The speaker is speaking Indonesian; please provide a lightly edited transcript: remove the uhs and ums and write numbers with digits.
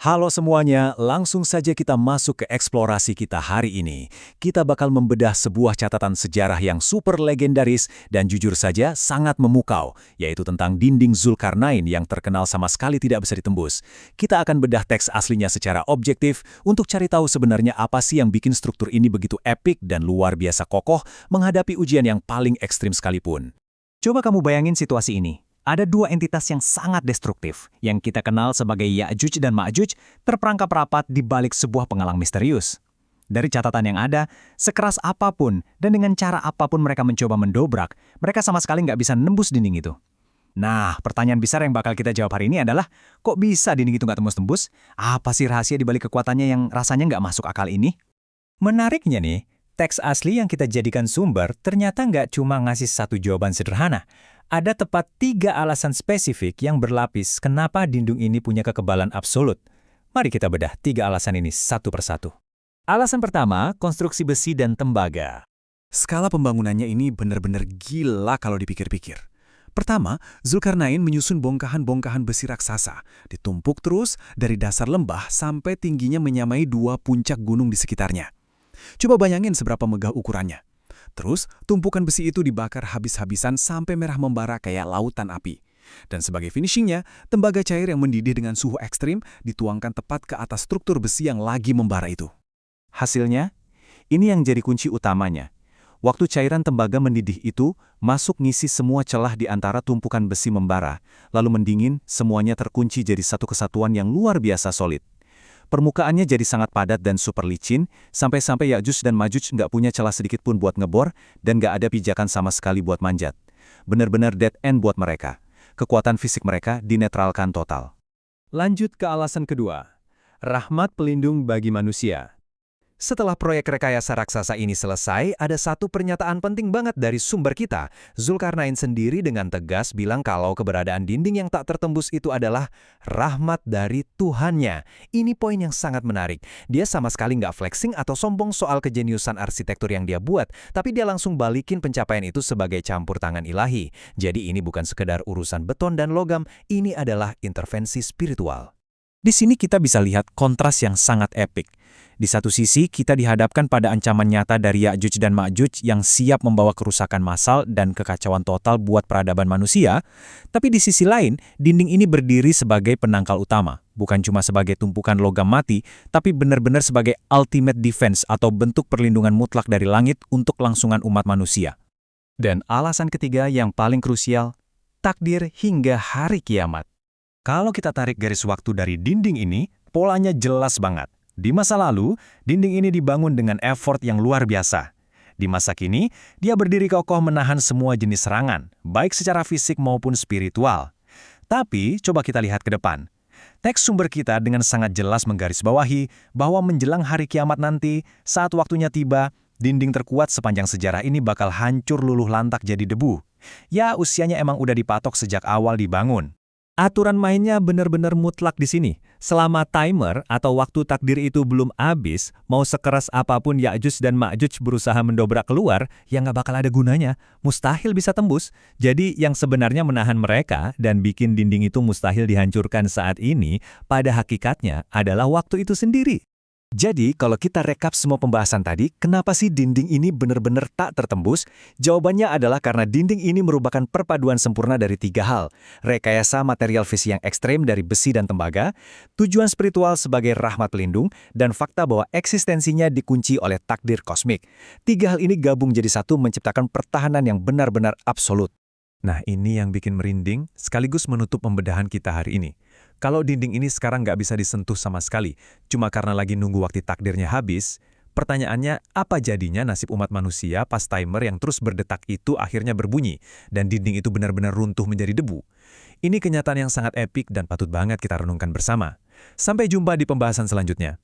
Halo semuanya, langsung saja kita masuk ke eksplorasi kita hari ini. Kita bakal membedah sebuah catatan sejarah yang super legendaris dan jujur saja sangat memukau, yaitu tentang dinding Zulkarnain yang terkenal sama sekali tidak bisa ditembus. Kita akan bedah teks aslinya secara objektif untuk cari tahu sebenarnya apa sih yang bikin struktur ini begitu epik dan luar biasa kokoh menghadapi ujian yang paling ekstrim sekalipun. Coba kamu bayangin situasi ini. Ada dua entitas yang sangat destruktif, yang kita kenal sebagai Ya'juj dan Ma'juj, terperangkap rapat di balik sebuah penghalang misterius. Dari catatan yang ada, sekeras apapun dan dengan cara apapun mereka mencoba mendobrak, mereka sama sekali nggak bisa nembus dinding itu. Nah, pertanyaan besar yang bakal kita jawab hari ini adalah, kok bisa dinding itu nggak tembus-tembus? Apa sih rahasia di balik kekuatannya yang rasanya nggak masuk akal ini? Menariknya nih, teks asli yang kita jadikan sumber ternyata nggak cuma ngasih satu jawaban sederhana. Ada tepat 3 alasan spesifik yang berlapis kenapa dinding ini punya kekebalan absolut. Mari kita bedah 3 alasan ini satu persatu. Alasan pertama, konstruksi besi dan tembaga. Skala pembangunannya ini benar-benar gila kalau dipikir-pikir. Pertama, Zulkarnain menyusun bongkahan-bongkahan besi raksasa, ditumpuk terus dari dasar lembah sampai tingginya menyamai 2 puncak gunung di sekitarnya. Coba bayangin seberapa megah ukurannya. Terus, tumpukan besi itu dibakar habis-habisan sampai merah membara kayak lautan api. Dan sebagai finishingnya, tembaga cair yang mendidih dengan suhu ekstrim dituangkan tepat ke atas struktur besi yang lagi membara itu. Hasilnya, ini yang jadi kunci utamanya. Waktu cairan tembaga mendidih itu masuk ngisi semua celah di antara tumpukan besi membara, lalu mendingin, semuanya terkunci jadi satu kesatuan yang luar biasa solid. Permukaannya jadi sangat padat dan super licin, sampai-sampai Ya'juj dan Ma'juj nggak punya celah sedikit pun buat ngebor, dan nggak ada pijakan sama sekali buat manjat. Benar-benar dead end buat mereka. Kekuatan fisik mereka dinetralkan total. Lanjut ke alasan kedua, rahmat pelindung bagi manusia. Setelah proyek rekayasa raksasa ini selesai, ada satu pernyataan penting banget dari sumber kita. Zulkarnain sendiri dengan tegas bilang kalau keberadaan dinding yang tak tertembus itu adalah rahmat dari Tuhannya. Ini poin yang sangat menarik. Dia sama sekali nggak flexing atau sombong soal kejeniusan arsitektur yang dia buat, tapi dia langsung balikin pencapaian itu sebagai campur tangan ilahi. Jadi ini bukan sekedar urusan beton dan logam, ini adalah intervensi spiritual. Di sini kita bisa lihat kontras yang sangat epik. Di satu sisi, kita dihadapkan pada ancaman nyata dari Ya'juj dan Ma'juj yang siap membawa kerusakan massal dan kekacauan total buat peradaban manusia, tapi di sisi lain, dinding ini berdiri sebagai penangkal utama, bukan cuma sebagai tumpukan logam mati, tapi benar-benar sebagai ultimate defense atau bentuk perlindungan mutlak dari langit untuk kelangsungan umat manusia. Dan alasan ketiga yang paling krusial, takdir hingga hari kiamat. Kalau kita tarik garis waktu dari dinding ini, polanya jelas banget. Di masa lalu, dinding ini dibangun dengan effort yang luar biasa. Di masa kini, dia berdiri kokoh menahan semua jenis serangan, baik secara fisik maupun spiritual. Tapi, coba kita lihat ke depan. Teks sumber kita dengan sangat jelas menggarisbawahi bahwa menjelang hari kiamat nanti, saat waktunya tiba, dinding terkuat sepanjang sejarah ini bakal hancur luluh lantak jadi debu. Ya, usianya emang udah dipatok sejak awal dibangun. Aturan mainnya benar-benar mutlak di sini. Selama timer atau waktu takdir itu belum habis, mau sekeras apapun Ya'juj dan Ma'juj berusaha mendobrak keluar, ya nggak bakal ada gunanya. Mustahil bisa tembus. Jadi yang sebenarnya menahan mereka dan bikin dinding itu mustahil dihancurkan saat ini, pada hakikatnya adalah waktu itu sendiri. Jadi, kalau kita rekap semua pembahasan tadi, kenapa sih dinding ini benar-benar tak tertembus? Jawabannya adalah karena dinding ini merupakan perpaduan sempurna dari 3 hal. Rekayasa material fisik yang ekstrem dari besi dan tembaga, tujuan spiritual sebagai rahmat pelindung, dan fakta bahwa eksistensinya dikunci oleh takdir kosmik. 3 hal ini gabung jadi satu menciptakan pertahanan yang benar-benar absolut. Nah, ini yang bikin merinding sekaligus menutup pembedahan kita hari ini. Kalau dinding ini sekarang nggak bisa disentuh sama sekali, cuma karena lagi nunggu waktu takdirnya habis, pertanyaannya apa jadinya nasib umat manusia pas timer yang terus berdetak itu akhirnya berbunyi, dan dinding itu benar-benar runtuh menjadi debu? Ini kenyataan yang sangat epik dan patut banget kita renungkan bersama. Sampai jumpa di pembahasan selanjutnya.